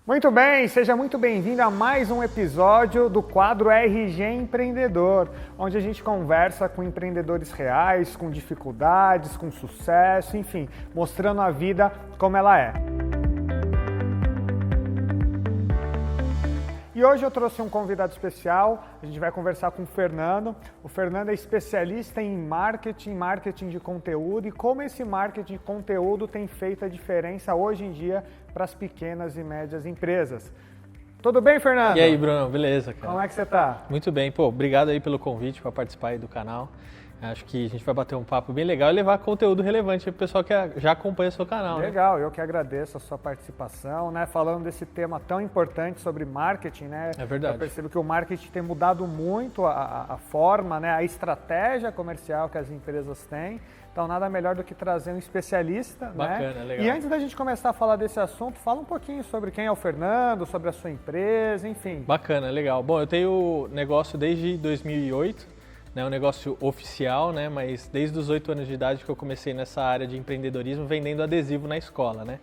Muito bem, seja muito bem-vindo a mais um episódio do quadro RG Empreendedor, onde a gente conversa com empreendedores reais, com dificuldades, com sucesso, enfim, mostrando a vida como ela é. E hoje eu trouxe um convidado especial, a gente vai conversar com o Fernando. O Fernando é especialista em marketing de conteúdo e como esse marketing de conteúdo tem feito a diferença hoje em dia para as pequenas e médias empresas. Tudo bem, Fernando? E aí, Bruno, beleza, cara? Como é que você tá? Muito bem, obrigado aí pelo convite para participar aí do canal. Acho que a gente vai bater um papo bem legal e levar conteúdo relevante para o pessoal que já acompanha o seu canal. Legal, eu que agradeço a sua participação, né? Falando desse tema tão importante sobre marketing, né? É verdade. Eu percebo que o marketing tem mudado muito a forma, né? A estratégia comercial que as empresas têm. Então, nada melhor do que trazer um especialista, Bacana, né? legal. E antes da gente começar a falar desse assunto, fala um pouquinho sobre quem é o Fernando, sobre a sua empresa, enfim. Bacana, legal. Bom, eu tenho negócio desde 2008. Um negócio oficial, né? Mas desde os 8 anos de idade que eu comecei nessa área de empreendedorismo vendendo adesivo na escola, né?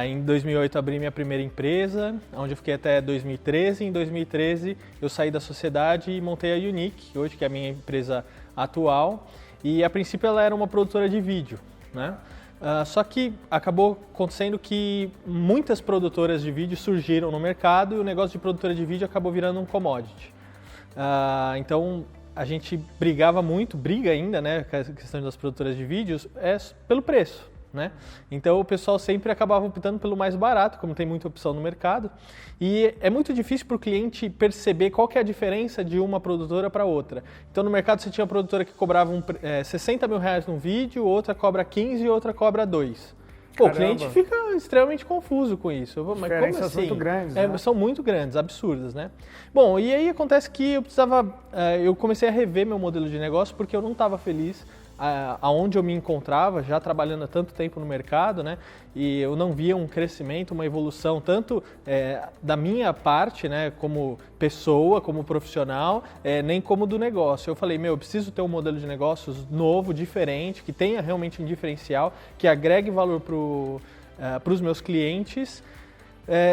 Em 2008 abri minha primeira empresa, onde eu fiquei até 2013. Em 2013 eu saí da sociedade e montei a Unique, hoje que é a minha empresa atual. E a princípio ela era uma produtora de vídeo, né? Só que acabou acontecendo que muitas produtoras de vídeo surgiram no mercado e o negócio de produtora de vídeo acabou virando um commodity. Então a gente briga ainda, né, com a questão das produtoras de vídeos, pelo preço, né? Então o pessoal sempre acabava optando pelo mais barato, como tem muita opção no mercado, e é muito difícil para o cliente perceber qual que é a diferença de uma produtora para outra. Então no mercado você tinha uma produtora que cobrava 60 mil reais num vídeo, outra cobra 15 e outra cobra 2. O cliente fica extremamente confuso com isso. Mas como assim? Muito grandes, né? São muito grandes, absurdas, né? Bom, e aí acontece que eu comecei a rever meu modelo de negócio porque eu não estava feliz aonde eu me encontrava, já trabalhando há tanto tempo no mercado, né? E eu não via um crescimento, uma evolução, tanto da minha parte, né, como pessoa, como profissional, nem como do negócio. Eu falei, eu preciso ter um modelo de negócios novo, diferente, que tenha realmente um diferencial, que agregue valor para os meus clientes,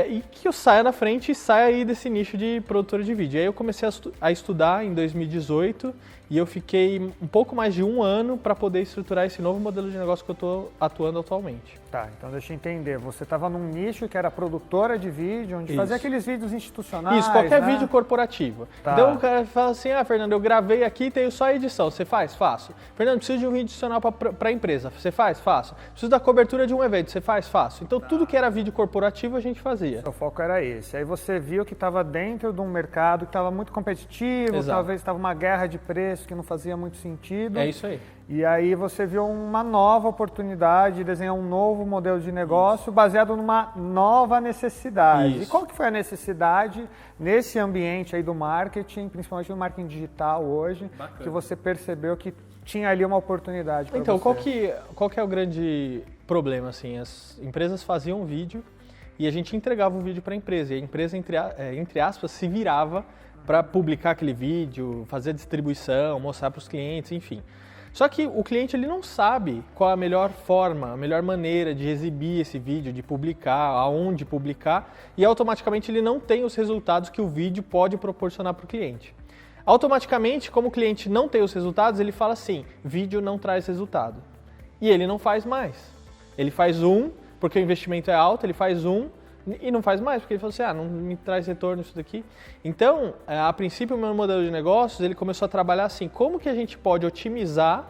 e que eu saia na frente e saia aí desse nicho de produtora de vídeo. Aí eu comecei a estudar em 2018 e eu fiquei um pouco mais de um ano para poder estruturar esse novo modelo de negócio que eu estou atuando atualmente. Tá, então deixa eu entender. Você estava num nicho que era produtora de vídeo, onde fazia aqueles vídeos institucionais. Isso, qualquer né? vídeo corporativo. Tá. Então o cara fala assim, Fernando, eu gravei aqui e tenho só a edição. Você faz? Faço. Fernando, preciso de um vídeo institucional para a empresa. Você faz? Faço. Preciso da cobertura de um evento. Você faz? Faço. Então tudo que era vídeo corporativo a gente fazia. O foco era esse. Aí você viu que estava dentro de um mercado que estava muito competitivo, Exato. Talvez estava uma guerra de preço que não fazia muito sentido. É isso aí. E aí você viu uma nova oportunidade de desenhar um novo modelo de negócio baseado numa nova necessidade. Isso. E qual que foi a necessidade nesse ambiente aí do marketing, principalmente no marketing digital hoje, Bacana. que você percebeu que tinha ali uma oportunidade para Então, você? qual que é o grande problema? Assim, as empresas faziam um vídeo e a gente entregava o vídeo para a empresa. E a empresa, entre aspas, se virava para publicar aquele vídeo, fazer a distribuição, mostrar para os clientes, enfim. Só que o cliente ele não sabe qual a melhor forma, a melhor maneira de exibir esse vídeo, de publicar, aonde publicar, e automaticamente ele não tem os resultados que o vídeo pode proporcionar para o cliente. Automaticamente, como o cliente não tem os resultados, ele fala assim, vídeo não traz resultado. E ele não faz mais. Ele faz porque o investimento é alto, ele faz e não faz mais, porque ele falou assim, não me traz retorno isso daqui. Então, a princípio, o meu modelo de negócios, ele começou a trabalhar assim, como que a gente pode otimizar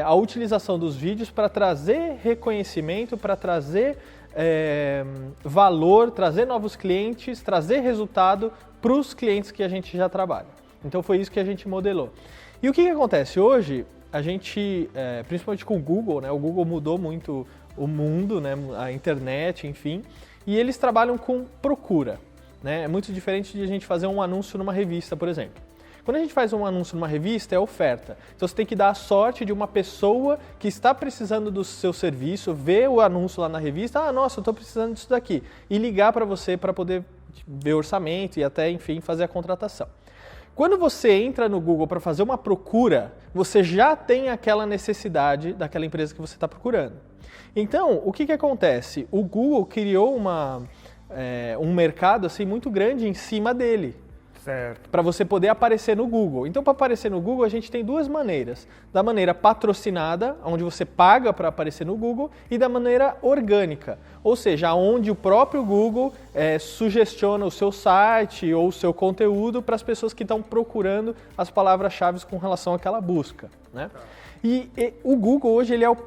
a utilização dos vídeos para trazer reconhecimento, para trazer valor, trazer novos clientes, trazer resultado para os clientes que a gente já trabalha. Então, foi isso que a gente modelou. E o que acontece? Hoje, a gente, principalmente com o Google, né? O Google mudou muito o mundo, né? A internet, enfim, e eles trabalham com procura, né? É muito diferente de a gente fazer um anúncio numa revista, por exemplo. Quando a gente faz um anúncio numa revista, é oferta. Então você tem que dar a sorte de uma pessoa que está precisando do seu serviço, ver o anúncio lá na revista, nossa, eu estou precisando disso daqui, e ligar para você para poder ver orçamento e até, enfim, fazer a contratação. Quando você entra no Google para fazer uma procura, você já tem aquela necessidade daquela empresa que você está procurando. Então, o que acontece? O Google criou um mercado assim, muito grande em cima dele. Certo. Para você poder aparecer no Google. Então, para aparecer no Google, a gente tem duas maneiras. Da maneira patrocinada, onde você paga para aparecer no Google, e da maneira orgânica, ou seja, onde o próprio Google sugestiona o seu site ou o seu conteúdo para as pessoas que estão procurando as palavras-chave com relação àquela busca, né? E o Google hoje ele é o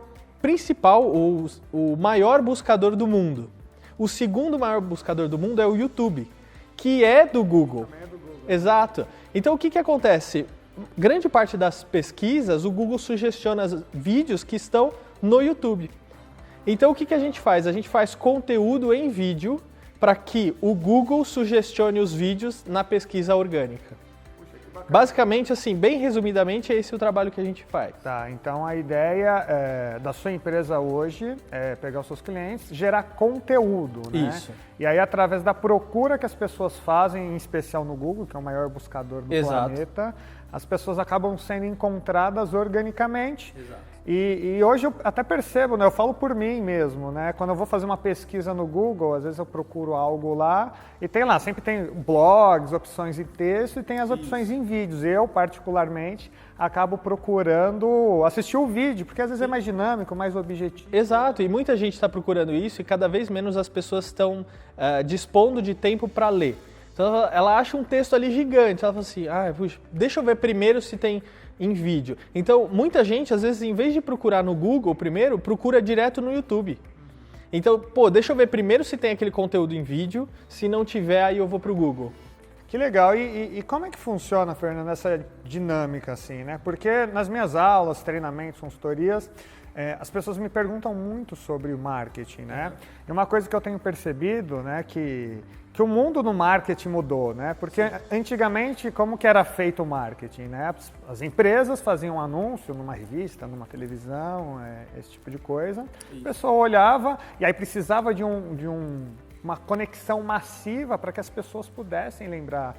principal, o maior buscador do mundo. O segundo maior buscador do mundo é o YouTube, que é do Google. Exato. Então, o que acontece? Grande parte das pesquisas, o Google sugestiona vídeos que estão no YouTube. Então, o que a gente faz? A gente faz conteúdo em vídeo para que o Google sugestione os vídeos na pesquisa orgânica. Basicamente, assim, bem resumidamente, é esse o trabalho que a gente faz. Tá, então a ideia da sua empresa hoje é pegar os seus clientes, gerar conteúdo, né? Isso. E aí, através da procura que as pessoas fazem, em especial no Google, que é o maior buscador do planeta, as pessoas acabam sendo encontradas organicamente. Exato. E hoje eu até percebo, né? Eu falo por mim mesmo, né? Quando eu vou fazer uma pesquisa no Google, às vezes eu procuro algo lá e tem lá, sempre tem blogs, opções em texto e tem as opções em vídeos. Eu, particularmente, acabo procurando assistir o vídeo, porque às vezes é mais dinâmico, mais objetivo. Exato, e muita gente está procurando isso e cada vez menos as pessoas estão dispondo de tempo para ler. Então ela acha um texto ali gigante, ela fala assim, puxa, deixa eu ver primeiro se tem em vídeo. Então, muita gente, às vezes, em vez de procurar no Google primeiro, procura direto no YouTube. Então, deixa eu ver primeiro se tem aquele conteúdo em vídeo, se não tiver, aí eu vou pro Google. Que legal. E como é que funciona, Fernando, essa dinâmica assim, né? Porque nas minhas aulas, treinamentos, consultorias, as pessoas me perguntam muito sobre o marketing, né? E uma coisa que eu tenho percebido, né, que o mundo no marketing mudou, né? Porque antigamente, como que era feito o marketing, né? As empresas faziam um anúncio numa revista, numa televisão, esse tipo de coisa. Isso. A pessoa olhava e aí precisava de uma conexão massiva para que as pessoas pudessem lembrar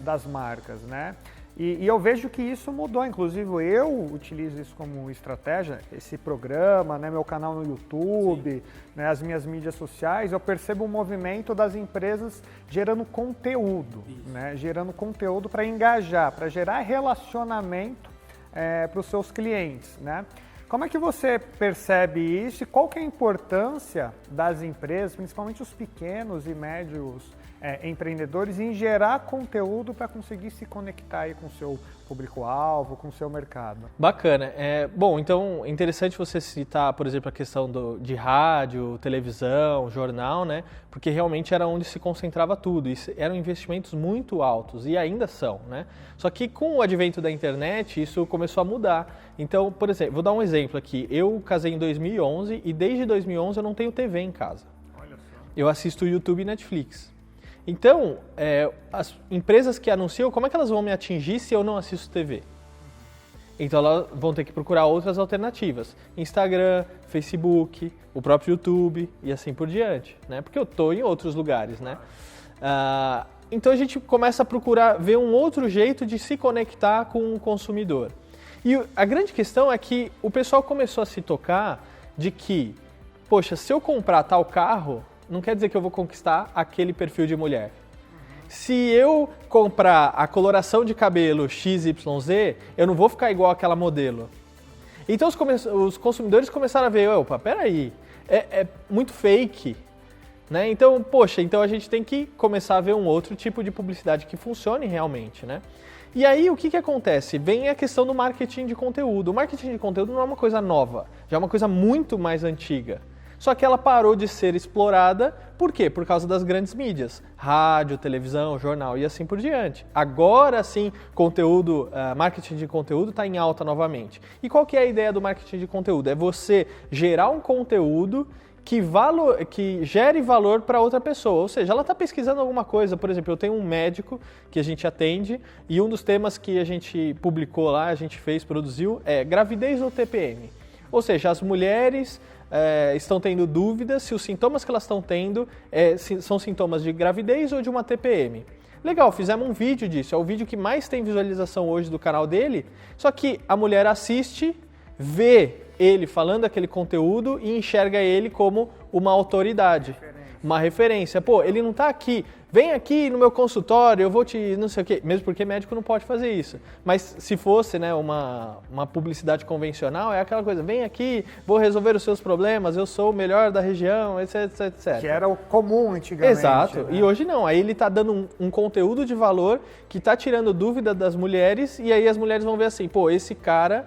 das marcas, né? E eu vejo que isso mudou, inclusive eu utilizo isso como estratégia, esse programa, né, meu canal no YouTube, né, as minhas mídias sociais, eu percebo um movimento das empresas gerando conteúdo, né, gerando conteúdo para engajar, para gerar relacionamento para os seus clientes, né? Como é que você percebe isso e qual que é a importância das empresas, principalmente os pequenos e médios empreendedores, em gerar conteúdo para conseguir se conectar aí com o seu público-alvo, com o seu mercado? Bacana. Bom, então é interessante você citar, por exemplo, a questão de rádio, televisão, jornal, né? Porque realmente era onde se concentrava tudo. Isso eram investimentos muito altos e ainda são, né? Só que com o advento da internet, isso começou a mudar. Então, por exemplo, vou dar um exemplo aqui. Eu casei em 2011 e desde 2011 eu não tenho TV em casa. Olha só. Eu assisto YouTube e Netflix. Então, as empresas que anunciam, como é que elas vão me atingir se eu não assisto TV? Então, elas vão ter que procurar outras alternativas. Instagram, Facebook, o próprio YouTube e assim por diante, né? Porque eu estou em outros lugares, né? Então, a gente começa a procurar ver um outro jeito de se conectar com o consumidor. E a grande questão é que o pessoal começou a se tocar de que, poxa, se eu comprar tal carro, não quer dizer que eu vou conquistar aquele perfil de mulher. Se eu comprar a coloração de cabelo XYZ, eu não vou ficar igual àquela modelo. Então os consumidores começaram a ver, opa, peraí, é muito fake, né? Então, poxa, então a gente tem que começar a ver um outro tipo de publicidade que funcione realmente, né? E aí o que acontece? Vem a questão do marketing de conteúdo. O marketing de conteúdo não é uma coisa nova, já é uma coisa muito mais antiga. Só que ela parou de ser explorada, por quê? Por causa das grandes mídias, rádio, televisão, jornal e assim por diante. Agora sim, marketing de conteúdo está em alta novamente. E qual que é a ideia do marketing de conteúdo? É você gerar um conteúdo que gere valor para outra pessoa, ou seja, ela está pesquisando alguma coisa. Por exemplo, eu tenho um médico que a gente atende e um dos temas que a gente publicou lá, a gente produziu, é gravidez ou TPM. Ou seja, as mulheres estão tendo dúvidas se os sintomas que elas estão tendo são sintomas de gravidez ou de uma TPM. Legal, fizemos um vídeo disso, é o vídeo que mais tem visualização hoje do canal dele, só que a mulher assiste, vê ele falando aquele conteúdo e enxerga ele como uma autoridade. uma referência. Pô, ele não está aqui, vem aqui no meu consultório, eu vou te não sei o quê. Mesmo porque médico não pode fazer isso. Mas se fosse, né, uma publicidade convencional, é aquela coisa, vem aqui, vou resolver os seus problemas, eu sou o melhor da região, etc, etc. Que era o comum antigamente. Exato, né? E hoje não. Aí ele está dando um conteúdo de valor que está tirando dúvida das mulheres e aí as mulheres vão ver assim, pô, esse cara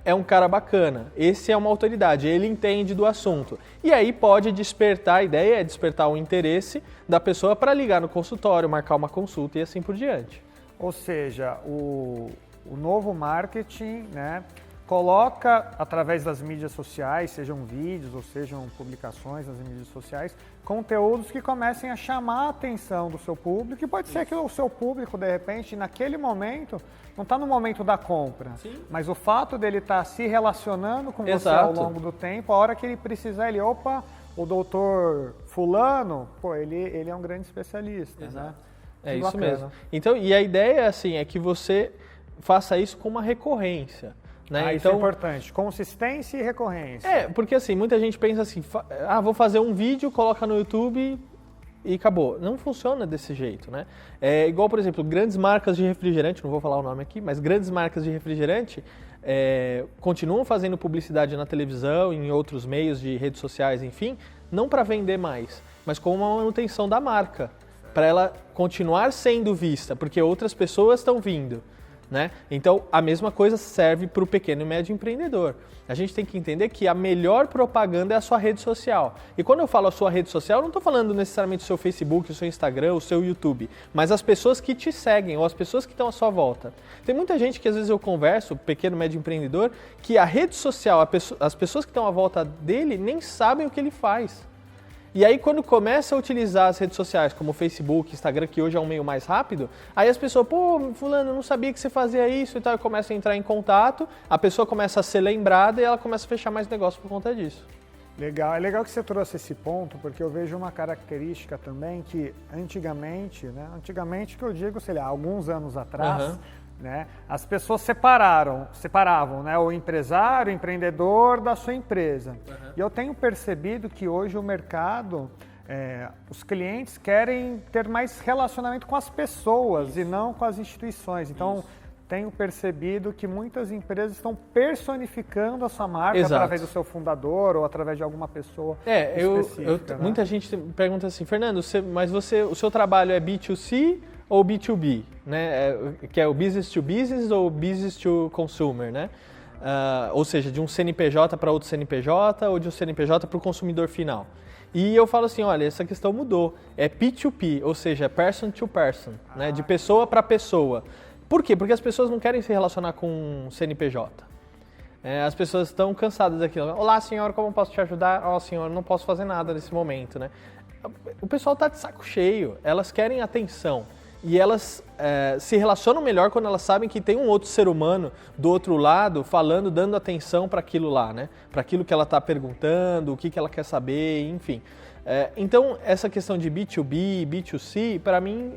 é um cara bacana, esse é uma autoridade, ele entende do assunto. E aí pode despertar, a ideia é despertar o interesse da pessoa para ligar no consultório, marcar uma consulta e assim por diante. Ou seja, o novo marketing, né, coloca através das mídias sociais, sejam vídeos ou sejam publicações nas mídias sociais, conteúdos que comecem a chamar a atenção do seu público, e pode ser que o seu público, de repente, naquele momento, não está no momento da compra, mas o fato dele estar se relacionando com você ao longo do tempo, a hora que ele precisar, ele, opa, o doutor fulano, pô, ele é um grande especialista, né? É isso mesmo. Então, e a ideia, assim, é que você faça isso com uma recorrência. Né? Isso é importante, consistência e recorrência. Porque assim, muita gente pensa assim, vou fazer um vídeo, coloca no YouTube e acabou. Não funciona desse jeito, né? É igual, por exemplo, grandes marcas de refrigerante, não vou falar o nome aqui, mas grandes marcas de refrigerante continuam fazendo publicidade na televisão, em outros meios de redes sociais, enfim, não para vender mais, mas com uma manutenção da marca, para ela continuar sendo vista, porque outras pessoas estão vindo. Né? Então, a mesma coisa serve para o pequeno e médio empreendedor. A gente tem que entender que a melhor propaganda é a sua rede social. E quando eu falo a sua rede social, eu não estou falando necessariamente do seu Facebook, o seu Instagram, o seu YouTube, mas as pessoas que te seguem ou as pessoas que estão à sua volta. Tem muita gente que às vezes eu converso, pequeno e médio empreendedor, que a rede social, as pessoas que estão à volta dele nem sabem o que ele faz. E aí quando começa a utilizar as redes sociais como o Facebook, Instagram, que hoje é um meio mais rápido, aí as pessoas, pô, fulano, eu não sabia que você fazia isso e tal, e começa a entrar em contato, a pessoa começa a ser lembrada e ela começa a fechar mais negócio por conta disso. Legal, é legal que você trouxe esse ponto, porque eu vejo uma característica também que antigamente que eu digo, sei lá, alguns anos atrás, né, as pessoas separavam, né, o empresário, o empreendedor da sua empresa. E eu tenho percebido que hoje o mercado, os clientes querem ter mais relacionamento com as pessoas e não com as instituições. Então, tenho percebido que muitas empresas estão personificando a sua marca através do seu fundador ou através de alguma pessoa específica. Né? Muita gente pergunta assim, Fernando, mas o seu trabalho é B2C ou B2B, né? Que é o business to business ou business to consumer, né? Ou seja, de um CNPJ para outro CNPJ ou de um CNPJ para o consumidor final. E eu falo assim, olha, essa questão mudou, é P2P, ou seja, person to person, né? De pessoa para pessoa. Por quê? Porque as pessoas não querem se relacionar com um CNPJ. As pessoas estão cansadas daquilo. Olá, senhor, como posso te ajudar? Ó, senhor, não posso fazer nada nesse momento, né? O pessoal está de saco cheio, elas querem atenção. E elas se relacionam melhor quando elas sabem que tem um outro ser humano do outro lado falando, dando atenção para aquilo lá, né? Para aquilo que ela está perguntando, o que ela quer saber, enfim. Então, essa questão de B2B, B2C, para mim,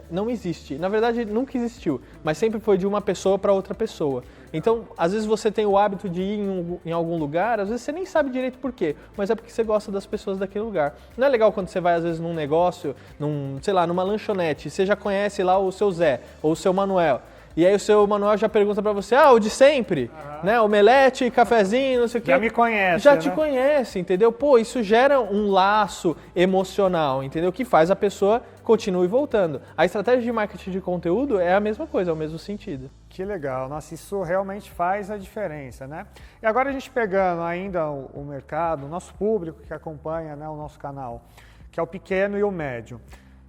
não existe. Na verdade, nunca existiu, mas sempre foi de uma pessoa para outra pessoa. Então, às vezes você tem o hábito de ir em algum lugar, às vezes você nem sabe direito por quê, mas é porque você gosta das pessoas daquele lugar. Não é legal quando você vai, às vezes, num negócio, numa lanchonete, você já conhece lá o seu Zé ou o seu Manuel. E aí o seu Manuel já pergunta pra você, o de sempre, né? Omelete, cafezinho, não sei o quê. Já me conhece, Já te conhece, entendeu? Pô, isso gera um laço emocional, entendeu? Que faz a pessoa continue voltando. A estratégia de marketing de conteúdo é a mesma coisa, é o mesmo sentido. Que legal, nossa, isso realmente faz a diferença, né? E agora a gente pegando ainda o mercado, o nosso público que acompanha, né, o nosso canal, que é o pequeno e o médio.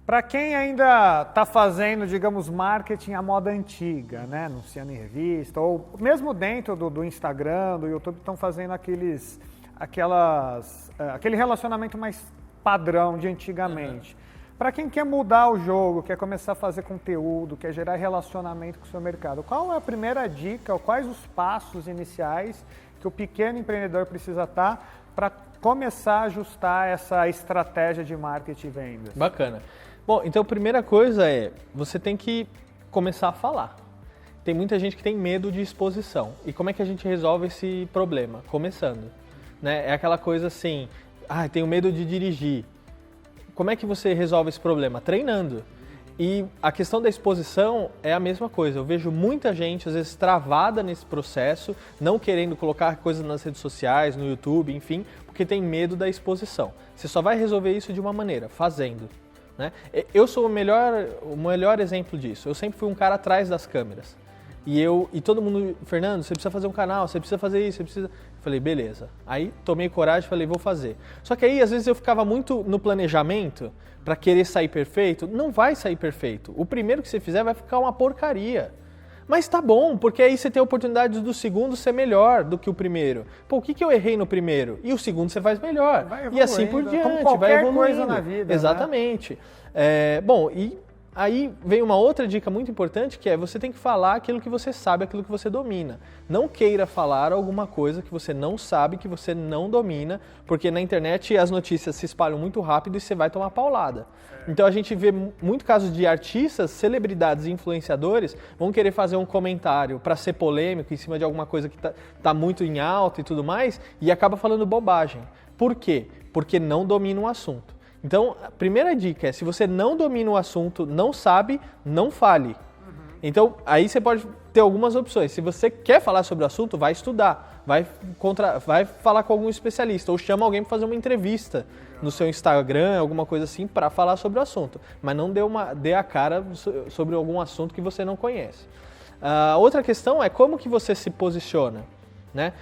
Para quem ainda está fazendo, digamos, marketing à moda antiga, né, anunciando em revista, ou mesmo dentro do Instagram, do YouTube, estão fazendo aquele relacionamento mais padrão de antigamente. Para quem quer mudar o jogo, quer começar a fazer conteúdo, quer gerar relacionamento com o seu mercado, qual é a primeira dica, ou quais os passos iniciais que o pequeno empreendedor precisa estar para começar a ajustar essa estratégia de marketing e vendas? Bacana. Bom, então a primeira coisa você tem que começar a falar. Tem muita gente que tem medo de exposição. E como é que a gente resolve esse problema? Começando. Né? É aquela coisa assim, tenho medo de dirigir. como é que você resolve esse problema? Treinando. E a questão da exposição é a mesma coisa. Eu vejo muita gente, às vezes, travada nesse processo, não querendo colocar coisas nas redes sociais, no YouTube, enfim, porque tem medo da exposição. Você só vai resolver isso de uma maneira, fazendo. Né? Eu sou o melhor exemplo disso. Eu sempre fui um cara atrás das câmeras. E todo mundo, Fernando, você precisa fazer um canal, você precisa fazer isso, você precisa... Eu falei, beleza. Aí tomei coragem e falei, vou fazer. Só que aí, às vezes, eu ficava muito no planejamento para querer sair perfeito. Não vai sair perfeito. O primeiro que você fizer vai ficar uma porcaria. Mas tá bom, porque aí você tem a oportunidade do segundo ser melhor do que o primeiro. Pô, o que eu errei no primeiro? E o segundo você faz melhor. E assim por diante, como qualquer vai evoluindo. coisa na vida. Exatamente. Né? Bom, e aí vem uma outra dica muito importante, que é você tem que falar aquilo que você sabe, aquilo que você domina. Não queira falar alguma coisa que você não sabe, que você não domina, porque na internet as notícias se espalham muito rápido e você vai tomar paulada. Então a gente vê muito casos de artistas, celebridades e influenciadores vão querer fazer um comentário para ser polêmico em cima de alguma coisa que tá muito em alta e tudo mais, e acaba falando bobagem. Por quê? Porque não domina o assunto. Então, a primeira dica é, se você não domina o assunto, não sabe, não fale. Então, aí você pode ter algumas opções. Se você quer falar sobre o assunto, vai estudar, vai falar com algum especialista, ou chama alguém para fazer uma entrevista no seu Instagram, alguma coisa assim, para falar sobre o assunto. Mas não dê a cara sobre algum assunto que você não conhece. Outra questão é como que você se posiciona, né,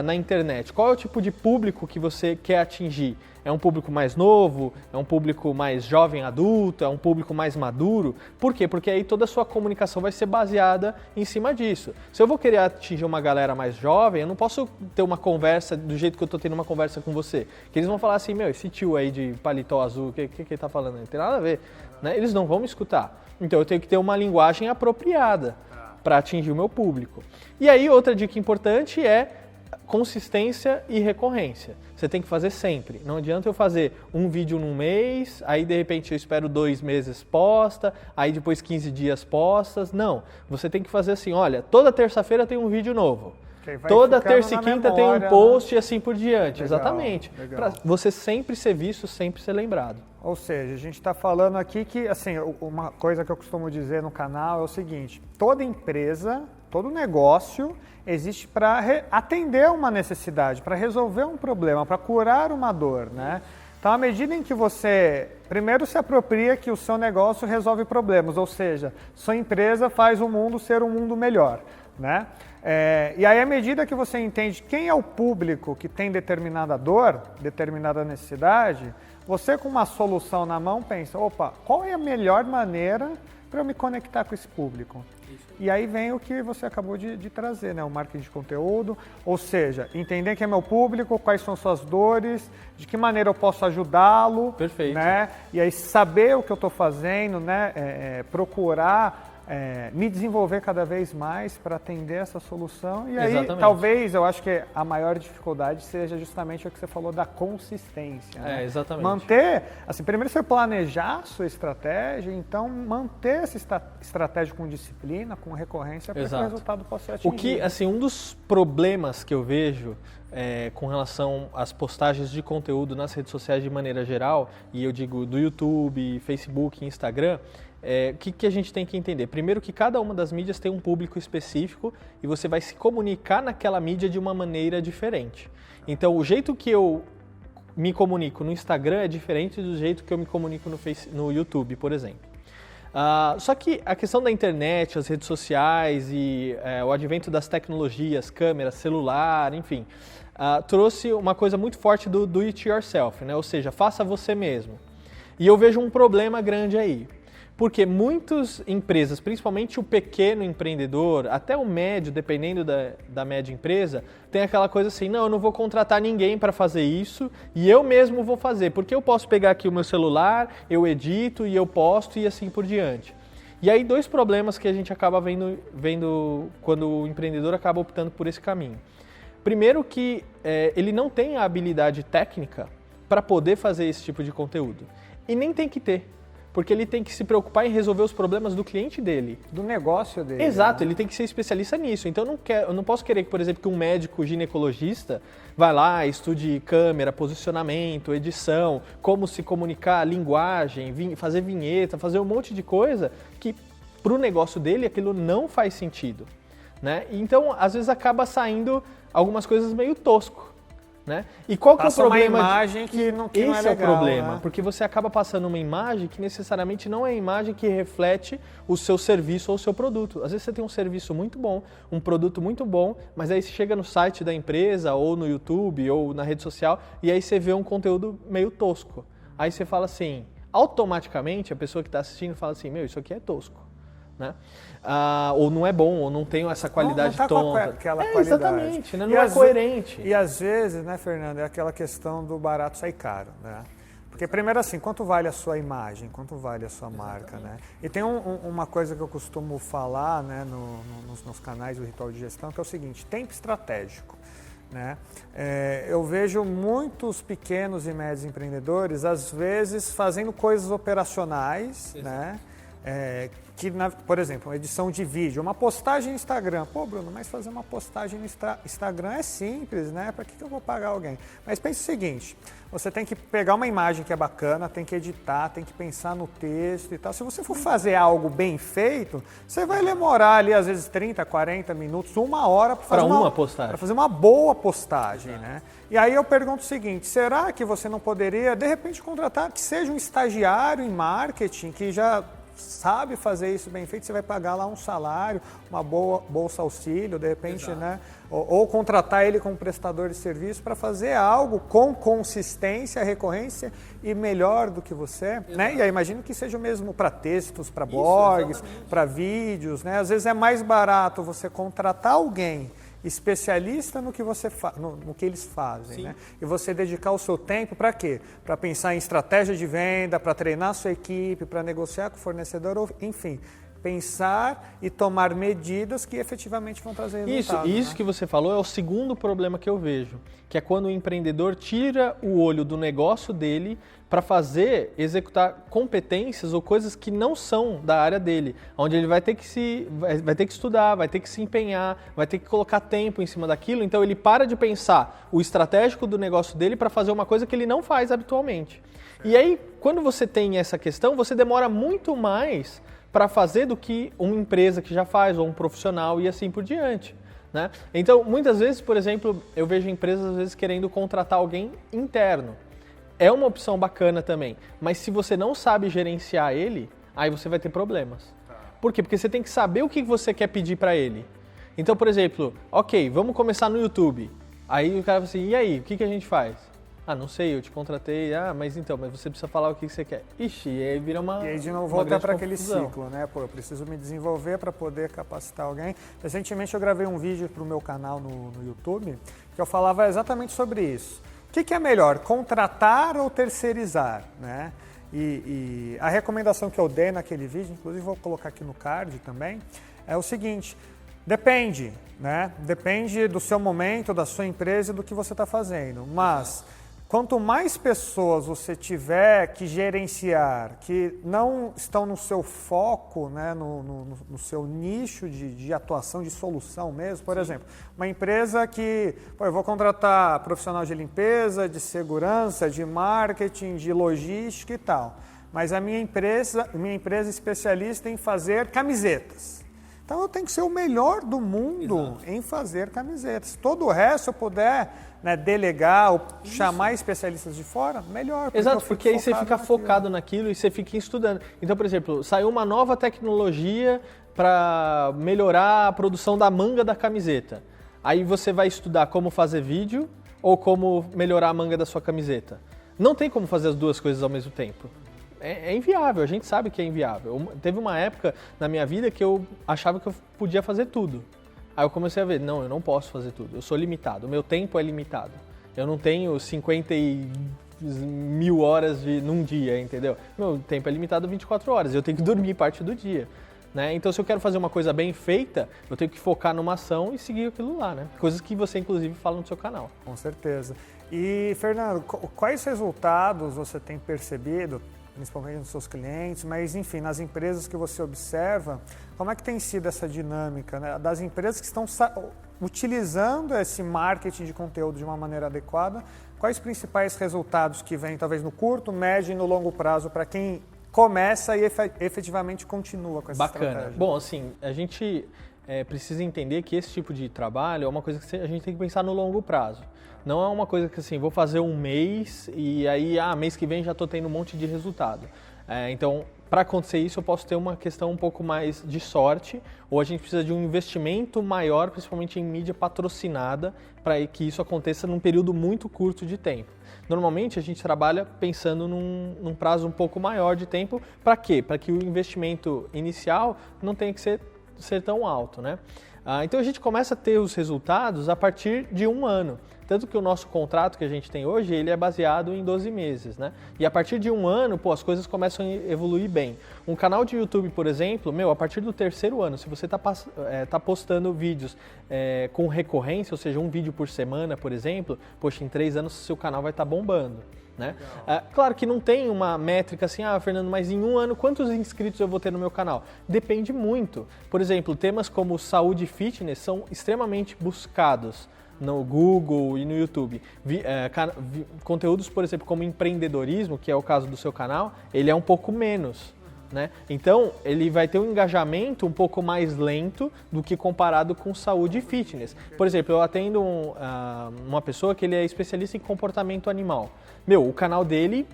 na internet. Qual é o tipo de público que você quer atingir? É um público mais novo? É um público mais jovem adulto? É um público mais maduro? Por quê? Porque aí toda a sua comunicação vai ser baseada em cima disso. Se eu vou querer atingir uma galera mais jovem, eu não posso ter uma conversa do jeito que eu estou tendo uma conversa com você. Que eles vão falar assim, meu, esse tio aí de paletó azul, o que ele está falando? Não tem nada a ver. Né? Eles não vão me escutar. Então eu tenho que ter uma linguagem apropriada para atingir o meu público. E aí outra dica importante é consistência e recorrência. Você tem que fazer sempre. Não adianta eu fazer um vídeo num mês, aí de repente eu espero 2 meses posta, aí depois 15 dias postas. Não, você tem que fazer assim, olha, toda terça-feira tem um vídeo novo. Toda terça e quinta tem um post, né? E assim por diante. Legal, exatamente. Para você sempre ser visto, sempre ser lembrado. Ou seja, a gente está falando aqui que, assim, uma coisa que eu costumo dizer no canal é o seguinte, toda empresa, todo negócio existe para atender uma necessidade, para resolver um problema, para curar uma dor, né? Então, à medida em que você, primeiro, se apropria que o seu negócio resolve problemas, ou seja, sua empresa faz o mundo ser um mundo melhor, né? E aí, à medida que você entende quem é o público que tem determinada dor, determinada necessidade, você com uma solução na mão pensa, opa, qual é a melhor maneira para eu me conectar com esse público? E aí vem o que você acabou de trazer, né? O marketing de conteúdo, ou seja, entender quem é meu público, quais são suas dores, de que maneira eu posso ajudá-lo. Perfeito. Né? E aí saber o que eu estou fazendo, né? Procurar me desenvolver cada vez mais para atender essa solução. E aí, exatamente, talvez, eu acho que a maior dificuldade seja justamente o que você falou da consistência. Né? Exatamente. Manter, assim, primeiro você planejar a sua estratégia, então manter essa estratégia com disciplina, com recorrência, para que o resultado possa ser atingido. O que, assim, um dos problemas que eu vejo com relação às postagens de conteúdo nas redes sociais de maneira geral, e eu digo do YouTube, Facebook, Instagram, o que a gente tem que entender? Primeiro que cada uma das mídias tem um público específico e você vai se comunicar naquela mídia de uma maneira diferente. Então, o jeito que eu me comunico no Instagram é diferente do jeito que eu me comunico no YouTube, por exemplo. Só que a questão da internet, as redes sociais e o advento das tecnologias, câmeras, celular, enfim, trouxe uma coisa muito forte do do it yourself, né? Ou seja, faça você mesmo. E eu vejo um problema grande aí. Porque muitas empresas, principalmente o pequeno empreendedor, até o médio, dependendo da média empresa, tem aquela coisa assim, não, eu não vou contratar ninguém para fazer isso e eu mesmo vou fazer, porque eu posso pegar aqui o meu celular, eu edito e eu posto e assim por diante. E aí 2 problemas que a gente acaba vendo quando o empreendedor acaba optando por esse caminho. Primeiro que ele não tem a habilidade técnica para poder fazer esse tipo de conteúdo e nem tem que ter. Porque ele tem que se preocupar em resolver os problemas do cliente dele. Do negócio dele. Exato, né? ele tem que ser especialista nisso. Então eu não posso querer, por exemplo, que um médico ginecologista vá lá, estude câmera, posicionamento, edição, como se comunicar, linguagem, fazer vinheta, fazer um monte de coisa que para o negócio dele aquilo não faz sentido. Né? Então, às vezes acaba saindo algumas coisas meio tosco. Né? E qual que é o problema? Uma imagem que não é legal. Esse é o problema, né? porque você acaba passando uma imagem que necessariamente não é a imagem que reflete o seu serviço ou o seu produto. Às vezes você tem um serviço muito bom, um produto muito bom, mas aí você chega no site da empresa, ou no YouTube, ou na rede social, e aí você vê um conteúdo meio tosco. Aí você fala assim, automaticamente a pessoa que está assistindo fala assim, meu, isso aqui é tosco. Né? Ou não é bom, ou não tem essa qualidade não tá tonta. Com aquela qualidade. Exatamente, né? Não é coerente. E às vezes, né, Fernando, é aquela questão do barato sair caro, né? Porque primeiro assim, quanto vale a sua imagem, quanto vale a sua marca, né? E tem uma coisa que eu costumo falar, né, nos canais do Ritual de Gestão, que é o seguinte, tempo estratégico. Né? Eu vejo muitos pequenos e médios empreendedores, às vezes, fazendo coisas operacionais, né? Por exemplo, uma edição de vídeo, uma postagem no Instagram. Pô, Bruno, mas fazer uma postagem no Instagram é simples, né? Para que eu vou pagar alguém? Mas pense o seguinte, você tem que pegar uma imagem que é bacana, tem que editar, tem que pensar no texto e tal. Se você for fazer algo bem feito, você vai demorar ali às vezes 30, 40 minutos, 1 hora para fazer uma postagem. Para fazer uma boa postagem, né? E aí eu pergunto o seguinte, será que você não poderia, de repente, contratar que seja um estagiário em marketing que já sabe fazer isso bem feito, você vai pagar lá um salário, uma boa bolsa auxílio, de repente, né? Ou contratar ele como prestador de serviço para fazer algo com consistência, recorrência e melhor do que você, né? E aí imagino que seja o mesmo para textos, para blogs, para vídeos, né? Às vezes é mais barato você contratar alguém especialista no que no que eles fazem, né? E você dedicar o seu tempo para quê? Para pensar em estratégia de venda, para treinar a sua equipe, para negociar com o fornecedor, enfim, pensar e tomar medidas que efetivamente vão trazer resultado. Isso né? que você falou é o segundo problema que eu vejo, que é quando o empreendedor tira o olho do negócio dele para executar competências ou coisas que não são da área dele, onde ele vai ter que estudar, vai ter que se empenhar, vai ter que colocar tempo em cima daquilo, então ele para de pensar o estratégico do negócio dele para fazer uma coisa que ele não faz habitualmente. E aí, quando você tem essa questão, você demora muito mais para fazer do que uma empresa que já faz, ou um profissional e assim por diante. Né? Então, muitas vezes, por exemplo, eu vejo empresas às vezes querendo contratar alguém interno. É uma opção bacana também, mas se você não sabe gerenciar ele, aí você vai ter problemas. Por quê? Porque você tem que saber o que você quer pedir para ele. Então, por exemplo, ok, vamos começar no YouTube. Aí o cara fala assim, e aí, o que a gente faz? Ah, não sei, eu te contratei, mas você precisa falar o que você quer. Ixi, e aí vira uma. E aí de novo voltar para aquele ciclo, né? Pô, eu preciso me desenvolver para poder capacitar alguém. Recentemente eu gravei um vídeo para o meu canal no YouTube que eu falava exatamente sobre isso. O que é melhor, contratar ou terceirizar, né? E a recomendação que eu dei naquele vídeo, inclusive vou colocar aqui no card também, é o seguinte, depende, né? Depende do seu momento, da sua empresa e do que você está fazendo, mas quanto mais pessoas você tiver que gerenciar, que não estão no seu foco, né, no seu nicho de atuação, de solução mesmo, por exemplo, uma empresa que, eu vou contratar profissional de limpeza, de segurança, de marketing, de logística e tal, mas a minha empresa é especialista em fazer camisetas. Então eu tenho que ser o melhor do mundo em fazer camisetas. Todo o resto, se eu puder, né, delegar ou chamar especialistas de fora, melhor. Exato, porque aí você fica focado naquilo e você fica estudando. Então, por exemplo, saiu uma nova tecnologia para melhorar a produção da manga da camiseta. Aí você vai estudar como fazer vídeo ou como melhorar a manga da sua camiseta. Não tem como fazer as duas coisas ao mesmo tempo. É inviável, a gente sabe que é inviável. Teve uma época na minha vida que eu achava que eu podia fazer tudo. Aí eu comecei a ver, não, eu não posso fazer tudo, eu sou limitado, o meu tempo é limitado. Eu não tenho 50.000 horas num dia, entendeu? Meu tempo é limitado a 24 horas, eu tenho que dormir parte do dia. Né? Então, se eu quero fazer uma coisa bem feita, eu tenho que focar numa ação e seguir aquilo lá, né? Coisas que você, inclusive, fala no seu canal. Com certeza. E, Fernando, quais resultados você tem percebido, principalmente nos seus clientes, mas enfim, nas empresas que você observa, como é que tem sido essa dinâmica, né, das empresas que estão utilizando esse marketing de conteúdo de uma maneira adequada? Quais os principais resultados que vêm, talvez no curto, médio e no longo prazo, para quem começa e efetivamente continua com essa estratégia? Bacana. Bom, assim, a gente precisa entender que esse tipo de trabalho é uma coisa que a gente tem que pensar no longo prazo. Não é uma coisa que assim, vou fazer um mês e aí, mês que vem já estou tendo um monte de resultado. Então, para acontecer isso, eu posso ter uma questão um pouco mais de sorte, ou a gente precisa de um investimento maior, principalmente em mídia patrocinada, para que isso aconteça num período muito curto de tempo. Normalmente, a gente trabalha pensando num prazo um pouco maior de tempo. Para quê? Para que o investimento inicial não tenha que ser tão alto, né? Então a gente começa a ter os resultados a partir de 1 ano. Tanto que o nosso contrato que a gente tem hoje, ele é baseado em 12 meses, né? E a partir de 1 ano, as coisas começam a evoluir bem. Um canal de YouTube, por exemplo, a partir do 3º ano, se você tá postando vídeos com recorrência, ou seja, um vídeo por semana, por exemplo, em 3 anos seu canal vai estar bombando. Né? Claro que não tem uma métrica assim, Fernando, mas em 1 ano quantos inscritos eu vou ter no meu canal? Depende muito. Por exemplo, temas como saúde e fitness são extremamente buscados no Google e no YouTube. Conteúdos, por exemplo, como empreendedorismo, que é o caso do seu canal, ele é um pouco menos. Né? Então, ele vai ter um engajamento um pouco mais lento do que comparado com saúde e fitness. Por exemplo, eu atendo uma pessoa que ele é especialista em comportamento animal. O canal dele,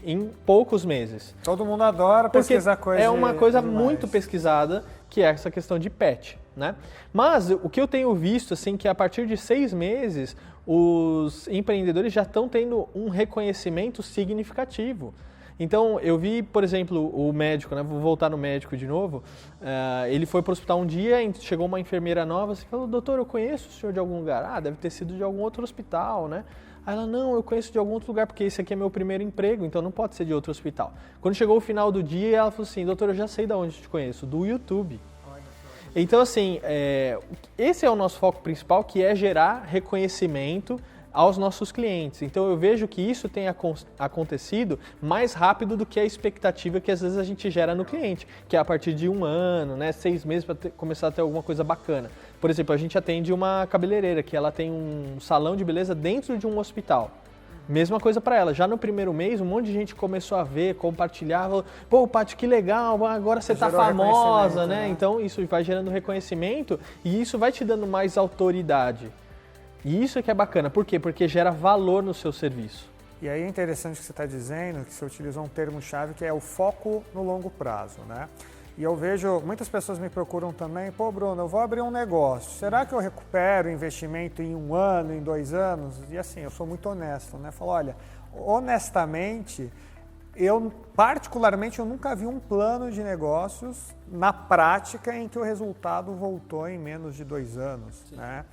em poucos meses. Todo mundo adora pesquisar coisas. É uma coisa muito pesquisada, que é essa questão de pet. Né? Mas o que eu tenho visto, assim, que a partir de 6 meses, os empreendedores já estão tendo um reconhecimento significativo. Então, eu vi, por exemplo, o médico, né? Vou voltar no médico de novo, ele foi para o hospital um dia, chegou uma enfermeira nova, assim, falou, doutor, eu conheço o senhor de algum lugar? Deve ter sido de algum outro hospital, né? Aí ela, não, eu conheço de algum outro lugar, porque esse aqui é meu primeiro emprego, então não pode ser de outro hospital. Quando chegou o final do dia, ela falou assim, doutor, eu já sei de onde eu te conheço, do YouTube. Então, assim, esse é o nosso foco principal, que é gerar reconhecimento aos nossos clientes. Então eu vejo que isso tem acontecido mais rápido do que a expectativa que às vezes a gente gera no cliente, que é a partir de 1 ano, né, 6 meses para começar a ter alguma coisa bacana. Por exemplo, a gente atende uma cabeleireira que ela tem um salão de beleza dentro de um hospital. Mesma coisa para ela. Já no primeiro mês, um monte de gente começou a ver, compartilhar, falou, pô, Paty, que legal, agora você tá famosa, né? Então isso vai gerando reconhecimento e isso vai te dando mais autoridade. E isso é que é bacana. Por quê? Porque gera valor no seu serviço. E aí é interessante o que você está dizendo, que você utilizou um termo-chave que é o foco no longo prazo, né? E eu vejo, muitas pessoas me procuram também, pô, Bruno, eu vou abrir um negócio, será que eu recupero o investimento em 1 ano, em 2 anos? E assim, eu sou muito honesto, né? Falo, olha, honestamente, particularmente, eu nunca vi um plano de negócios na prática em que o resultado voltou em menos de 2 anos, né?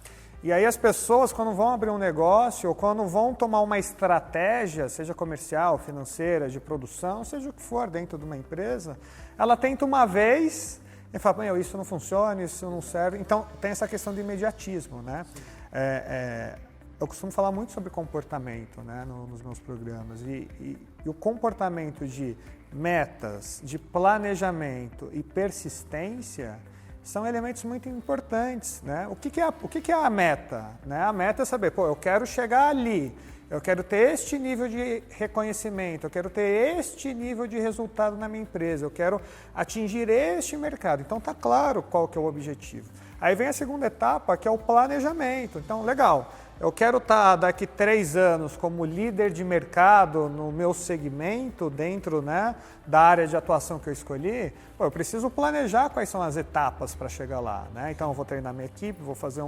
E aí as pessoas, quando vão abrir um negócio ou quando vão tomar uma estratégia, seja comercial, financeira, de produção, seja o que for dentro de uma empresa, ela tenta uma vez e fala, isso não funciona, isso não serve. Então tem essa questão de imediatismo, né? Eu costumo falar muito sobre comportamento, né, nos meus programas. E o comportamento de metas, de planejamento e persistência são elementos muito importantes, né? O que é a meta? Né? A meta é saber, eu quero chegar ali, eu quero ter este nível de reconhecimento, eu quero ter este nível de resultado na minha empresa, eu quero atingir este mercado. Então tá claro qual que é o objetivo. Aí vem a segunda etapa, que é o planejamento. Então, legal, eu quero estar daqui 3 anos como líder de mercado no meu segmento, dentro, né, da área de atuação que eu escolhi, eu preciso planejar quais são as etapas para chegar lá, né? Então eu vou treinar minha equipe, vou fazer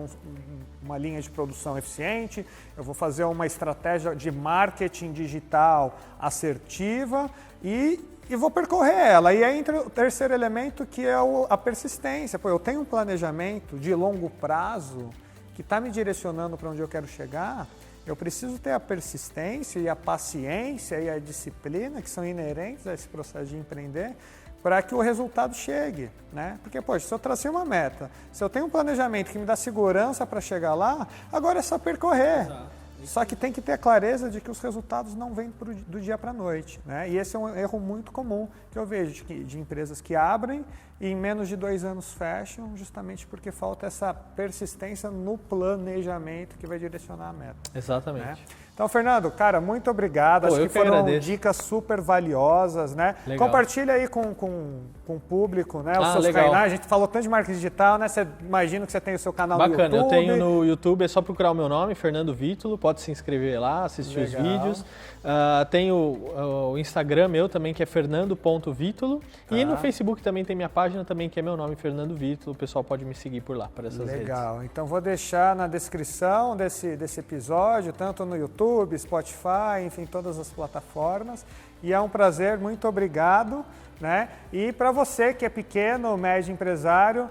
uma linha de produção eficiente, eu vou fazer uma estratégia de marketing digital assertiva e vou percorrer ela. E aí entra o terceiro elemento, que é a persistência. Eu tenho um planejamento de longo prazo que está me direcionando para onde eu quero chegar, eu preciso ter a persistência e a paciência e a disciplina que são inerentes a esse processo de empreender para que o resultado chegue, né? Porque, se eu tracei uma meta, se eu tenho um planejamento que me dá segurança para chegar lá, agora é só percorrer. Só que tem que ter a clareza de que os resultados não vêm do dia para a noite, né? E esse é um erro muito comum que eu vejo de empresas que abrem e em menos de 2 anos fecham, justamente porque falta essa persistência no planejamento que vai direcionar a meta. Exatamente. Né? Então, Fernando, cara, muito obrigado. Acho que foram dicas super valiosas, né? Legal. Compartilha aí com o público, né? Os seus canais. A gente falou tanto de marketing digital, né? Você imagina que você tem o seu canal no YouTube. Bacana, eu tenho no YouTube, é só procurar o meu nome, Fernando Vítulo, pode se inscrever lá, assistir os vídeos. Tenho o Instagram meu também, que é fernando.vítulo. E no Facebook também tem minha página também, que é meu nome, Fernando Vítulo. O pessoal pode me seguir por lá, para essas redes. Legal, então vou deixar na descrição desse episódio, tanto no YouTube, Spotify, enfim, todas as plataformas. E é um prazer, muito obrigado, né? E para você que é pequeno, médio empresário,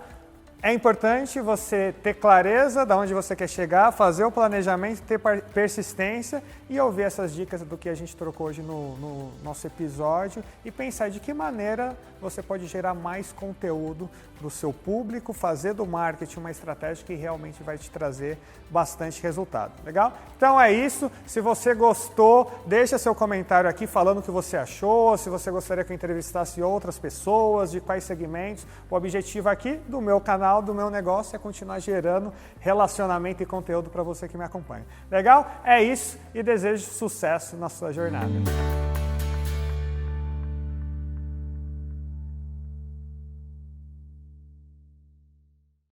é importante você ter clareza de onde você quer chegar, fazer o planejamento, ter persistência e ouvir essas dicas do que a gente trocou hoje no nosso episódio e pensar de que maneira você pode gerar mais conteúdo para o seu público, fazer do marketing uma estratégia que realmente vai te trazer bastante resultado. Legal? Então é isso. Se você gostou, deixa seu comentário aqui falando o que você achou, se você gostaria que eu entrevistasse outras pessoas, de quais segmentos. O objetivo aqui do meu canal, do meu negócio, é continuar gerando relacionamento e conteúdo para você que me acompanha. Legal? É isso e desejo sucesso na sua jornada.